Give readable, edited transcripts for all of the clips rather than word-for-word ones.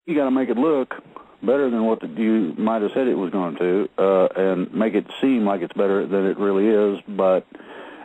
You got to make it look better than what you might have said it was going to, and make it seem like it's better than it really is, but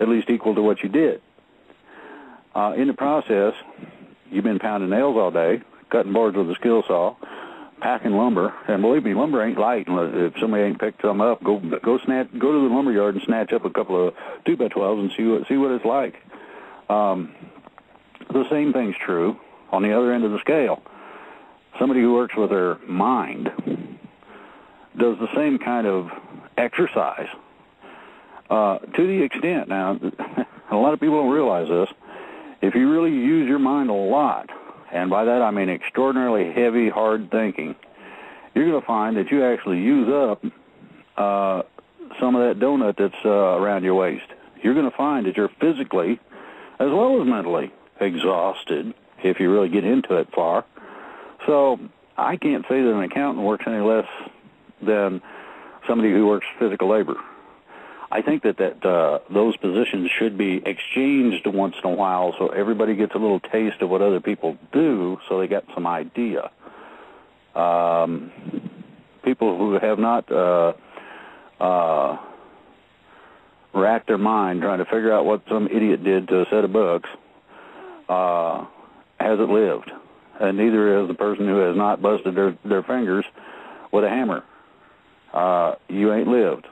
at least equal to what you did. In the process, you've been pounding nails all day, cutting boards with a skill saw, packing lumber, and believe me, lumber ain't light. If somebody ain't picked some up, go to the lumber yard and snatch up a couple of 2x12s and see what it's like. The same thing's true on the other end of the scale. Somebody who works with their mind does the same kind of exercise to the extent, now, a lot of people don't realize this, if you really use your mind a lot, and by that I mean extraordinarily heavy, hard thinking, you're going to find that you actually use up some of that donut that's around your waist. You're going to find that you're physically, as well as mentally, exhausted if you really get into it far. So I can't say that an accountant works any less than somebody who works physical labor. I think that those positions should be exchanged once in a while so everybody gets a little taste of what other people do so they get some idea. People who have not racked their mind trying to figure out what some idiot did to a set of books hasn't lived. And neither is the person who has not busted their fingers with a hammer. You ain't lived.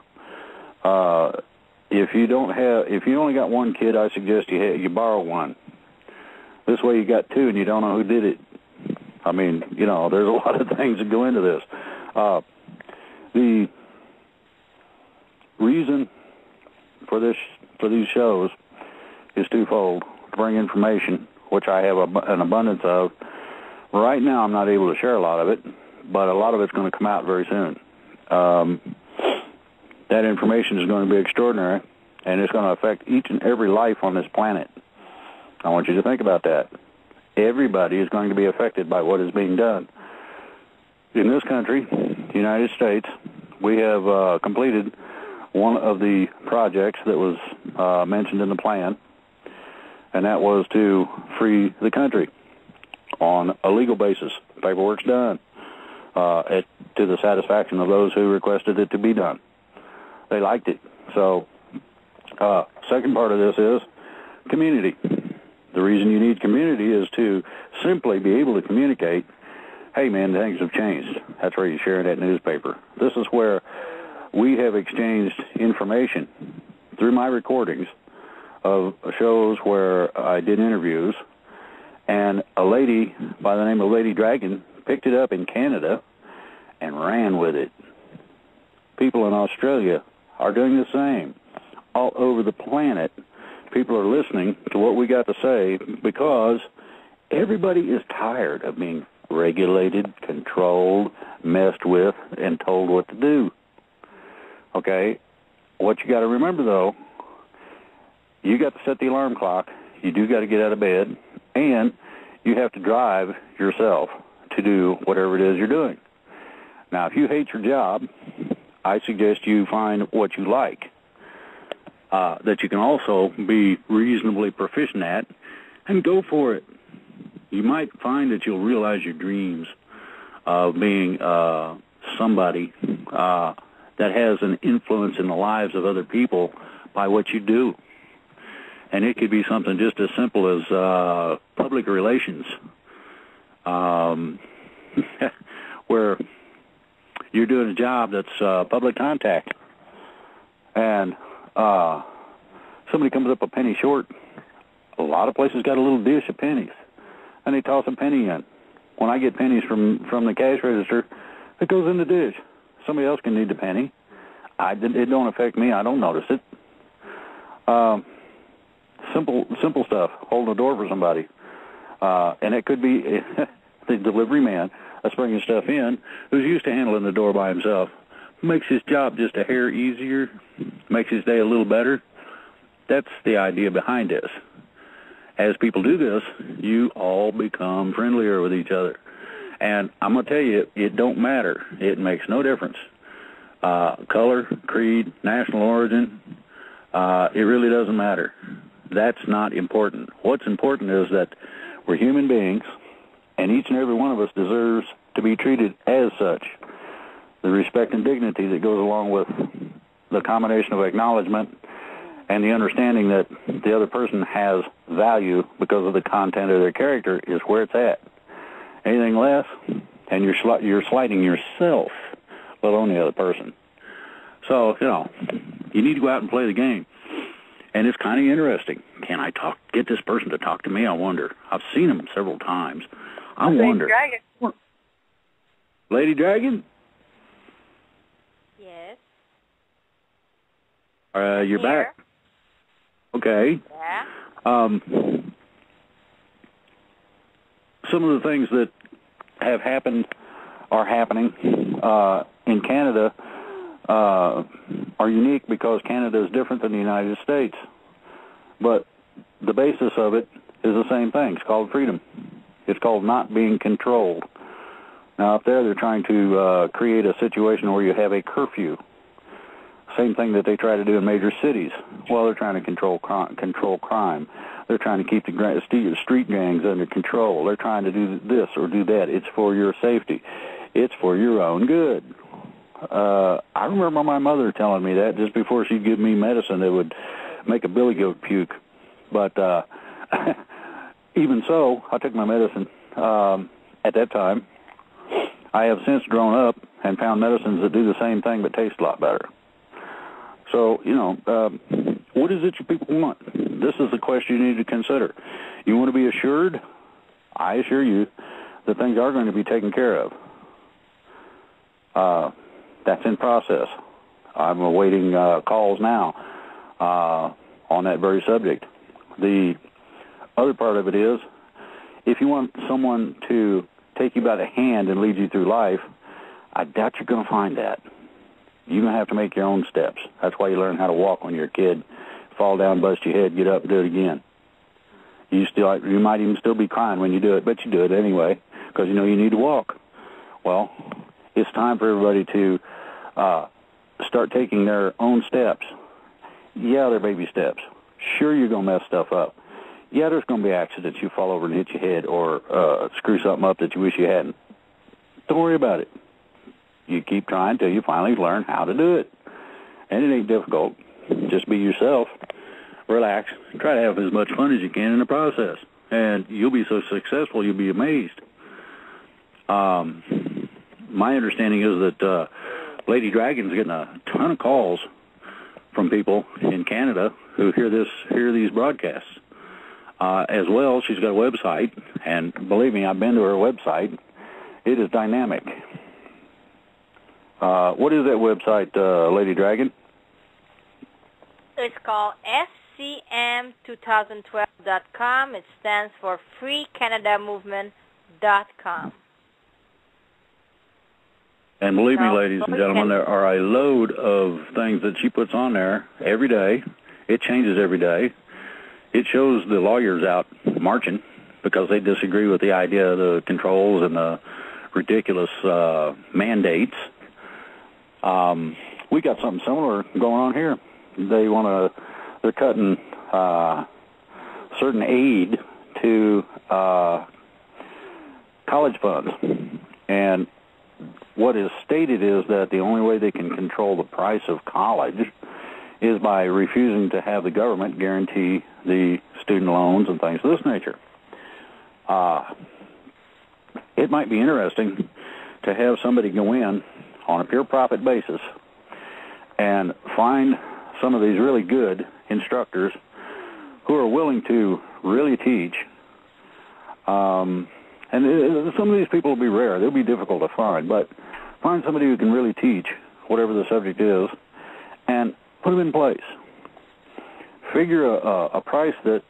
If you only got one kid, I suggest you borrow one. This way you got two and you don't know who did it. I mean, there's a lot of things that go into this. The reason for these shows is twofold: to bring information, which I have an abundance of. Right now, I'm not able to share a lot of it, but a lot of it's going to come out very soon. That information is going to be extraordinary, and it's going to affect each and every life on this planet. I want you to think about that. Everybody is going to be affected by what is being done. In this country, the United States, we have completed one of the projects that was mentioned in the plan, and that was to free the country on a legal basis. Paperwork's done to the satisfaction of those who requested it to be done. They liked it. So, second part of this is community. The reason you need community is to simply be able to communicate, hey man, things have changed. That's where you share that newspaper. This is where we have exchanged information through my recordings of shows where I did interviews, and a lady by the name of Lady Dragon picked it up in Canada and ran with it. People in Australia are doing the same. All over the planet, people are listening to what we got to say because everybody is tired of being regulated, controlled, messed with, and told what to do. Okay? What you got to remember, though, you got to set the alarm clock, you do got to get out of bed, and you have to drive yourself to do whatever it is you're doing. Now, if you hate your job, I suggest you find what you like, that you can also be reasonably proficient at, and go for it. You might find that you'll realize your dreams of being somebody that has an influence in the lives of other people by what you do. And it could be something just as simple as public relations, where you're doing a job that's public contact, and somebody comes up a penny short. A lot of places got a little dish of pennies, and they toss a penny in. When I get pennies from the cash register, it goes in the dish. Somebody else can need the penny. It don't affect me. I don't notice it. Simple stuff. Holding the door for somebody, and it could be the delivery man that's bringing stuff in who's used to handling the door by himself. Makes his job just a hair easier, makes his day a little better. That's the idea behind this. As people do this, you all become friendlier with each other. And I'm going to tell you, it don't matter. It makes no difference. Color, creed, national origin, it really doesn't matter. That's not important. What's important is that we're human beings, and each and every one of us deserves to be treated as such. The respect and dignity that goes along with the combination of acknowledgement and the understanding that the other person has value because of the content of their character is where it's at. Anything less, and you're slighting yourself, let alone the other person. So, you need to go out and play the game. And it's kind of interesting. Can I get this person to talk to me? I wonder. I've seen him several times. I wonder. Dragon. Lady Dragon? Yes. You're Here. back. Okay. Yeah. Some of the things that have happened are happening in Canada are unique because Canada is different than the United States. But the basis of it is the same thing. It's called freedom. It's called not being controlled. Now, up there, they're trying to create a situation where you have a curfew. Same thing that they try to do in major cities. Well, they're trying to control crime. They're trying to keep the street gangs under control. They're trying to do this or do that. It's for your safety. It's for your own good. I remember my mother telling me that just before she'd give me medicine that would make a billy goat puke. But even so, I took my medicine at that time. I have since grown up and found medicines that do the same thing but taste a lot better. So, what is it you people want? This is the question you need to consider. You want to be assured? I assure you that things are going to be taken care of. That's in process. I'm awaiting calls now on that very subject. The other part of it is, if you want someone to take you by the hand and lead you through life, I doubt you're going to find that. You're going to have to make your own steps. That's why you learn how to walk when you're a kid. Fall down, bust your head, get up, and do it again. You might even still be crying when you do it, but you do it anyway because you know you need to walk. Well, it's time for everybody to start taking their own steps. Yeah, they're baby steps. Sure, you're going to mess stuff up. Yeah, there's going to be accidents. You fall over and hit your head or screw something up that you wish you hadn't. Don't worry about it. You keep trying till you finally learn how to do it. And it ain't difficult. Just be yourself. Relax. Try to have as much fun as you can in the process. And you'll be so successful, you'll be amazed. My understanding is that Lady Dragon's getting a ton of calls from people in Canada who hear these broadcasts. As well, she's got a website, and believe me, I've been to her website. It is dynamic. What is that website, Lady Dragon? It's called FCM2012.com. It stands for FreeCanadaMovement.com. And believe me, ladies and gentlemen, there are a load of things that she puts on there every day. It changes every day. It shows the lawyers out marching because they disagree with the idea of the controls and the ridiculous mandates. We got something similar going on here. They're cutting certain aid to college funds. And what is stated is that the only way they can control the price of college is by refusing to have the government guarantee the student loans and things of this nature. It might be interesting to have somebody go in on a pure profit basis and find some of these really good instructors who are willing to really teach. And some of these people will be rare. They'll be difficult to find, but find somebody who can really teach whatever the subject is and put them in place. Figure a price that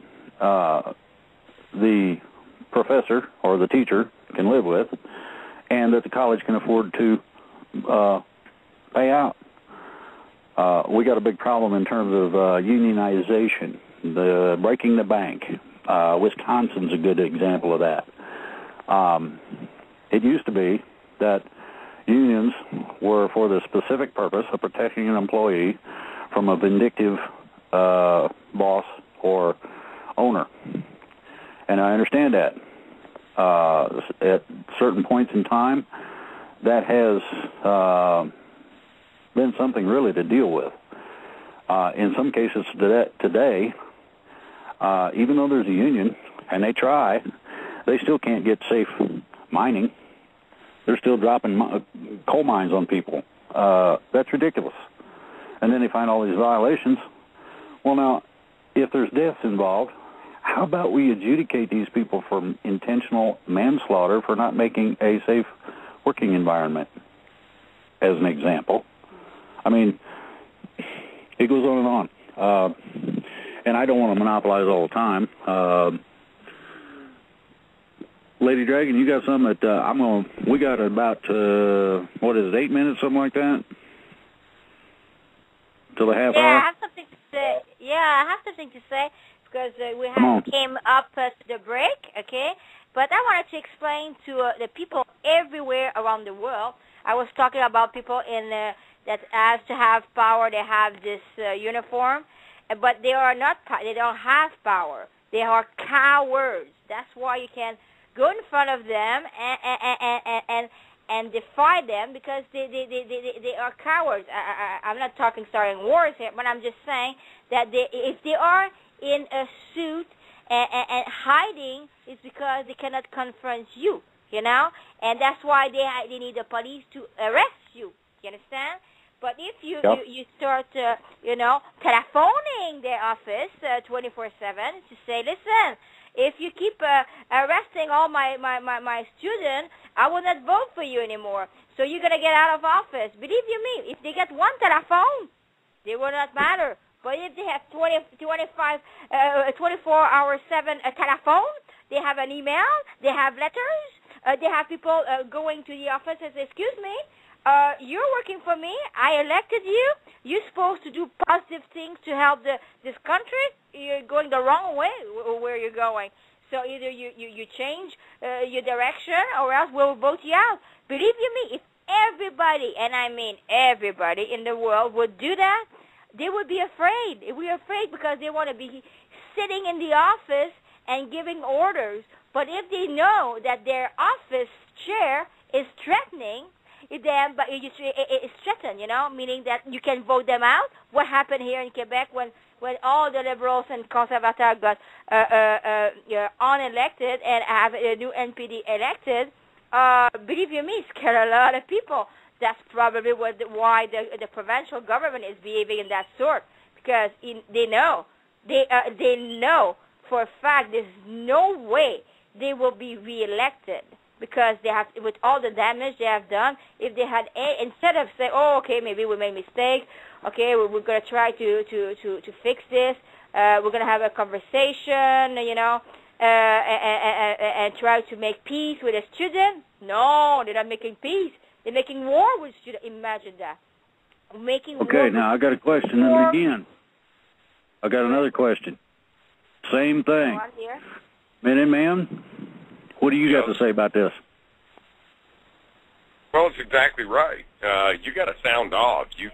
the professor or the teacher can live with and that the college can afford to pay out. We got a big problem in terms of unionization, the breaking the bank. Wisconsin's a good example of that. It used to be that unions were for the specific purpose of protecting an employee from a vindictive boss or owner. And I understand that. at certain points in time, that has been something really to deal with. In some cases today, even though there's a union and they try, they still can't get safe mining. They're still dropping coal mines on people. That's ridiculous. And then they find all these violations. Well, now, if there's deaths involved, how about we adjudicate these people for intentional manslaughter for not making a safe working environment, as an example? I mean, it goes on and on. And I don't want to monopolize all the time. Lady Dragon, you got something that we got about, 8 minutes, something like that? Till the half hour? I have something to say. I have something to say because we came up to the break, okay? But I wanted to explain to the people everywhere around the world. I was talking about people that has to have power. They have this uniform, but they are not. They don't have power. They are cowards. That's why you can go in front of them and defy them because they are cowards. I'm not starting wars here, but I'm just saying that if they are in a suit and hiding, it's because they cannot confront you, you know, and that's why they need the police to arrest you. You understand? But if you start, telephoning their office 24/7 to say, listen, if you keep arresting all my students, I will not vote for you anymore. So you're going to get out of office. Believe you me, if they get one telephone, they will not matter. But if they have 24/7 telephone, they have an email, they have letters, they have people going to the office and say, excuse me, you're working for me, I elected you, you're supposed to do positive things to help this country, you're going the wrong way where you're going. So either you change your direction or else we'll vote you out. Believe you me, if everybody, and I mean everybody in the world would do that, they would be afraid. We're afraid because they want to be sitting in the office and giving orders. But if they know that their office chair is threatening them, but it's threatened, meaning that you can vote them out. What happened here in Quebec when all the Liberals and Conservateurs got unelected and have a new NPD elected, believe you me, scared a lot of people. That's probably why the provincial government is behaving in that sort, because they know for a fact there's no way they will be reelected, because they have, with all the damage they have done, if they had instead of saying, oh, okay, maybe we made a mistake, okay, we're going to try to fix this, we're going to have a conversation, and try to make peace with the student. No, they're not making peace. They're making war with students. Imagine that. Okay, now I got a question, and again, I got another question. Same thing. Minuteman, what do you got to say about this? Well, it's exactly right. You got to sound off. You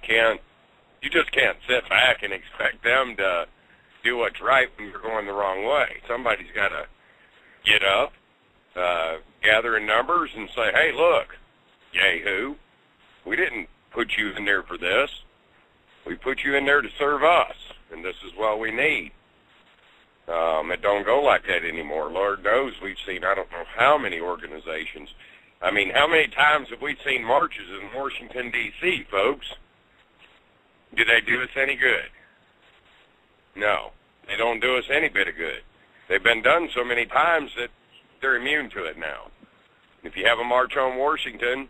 just can't sit back and expect them to do what's right when you're going the wrong way. Somebody's got to get up, gather in numbers, and say, hey, look, yay-hoo, we didn't put you in there for this. We put you in there to serve us, and this is what we need. It don't go like that anymore. Lord knows we've seen I don't know how many organizations. I mean, how many times have we seen marches in Washington, D.C., folks? Do they do us any good? No, they don't do us any bit of good. They've been done so many times that they're immune to it now. If you have a march on Washington,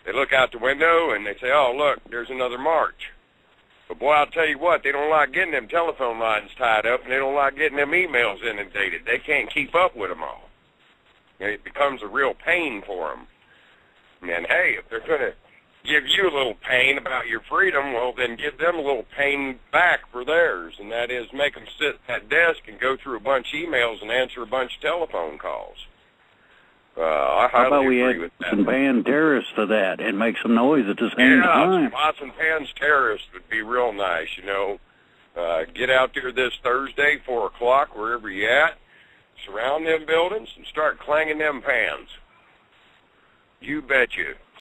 they look out the window and they say, oh, look, there's another march. But, boy, I'll tell you what, they don't like getting them telephone lines tied up, and they don't like getting them emails inundated. They can't keep up with them all. And it becomes a real pain for them. And, hey, if they're going to give you a little pain about your freedom, well, then give them a little pain back for theirs, and that is make them sit at that desk and go through a bunch of emails and answer a bunch of telephone calls. I highly agree with that. How about we add some band terrorists to that and make some noise at the same time? Yeah, pots and pans terrorists would be real nice, Get out there this Thursday, 4 o'clock, wherever you're at. surround them buildings and start clanging them pans. You betcha.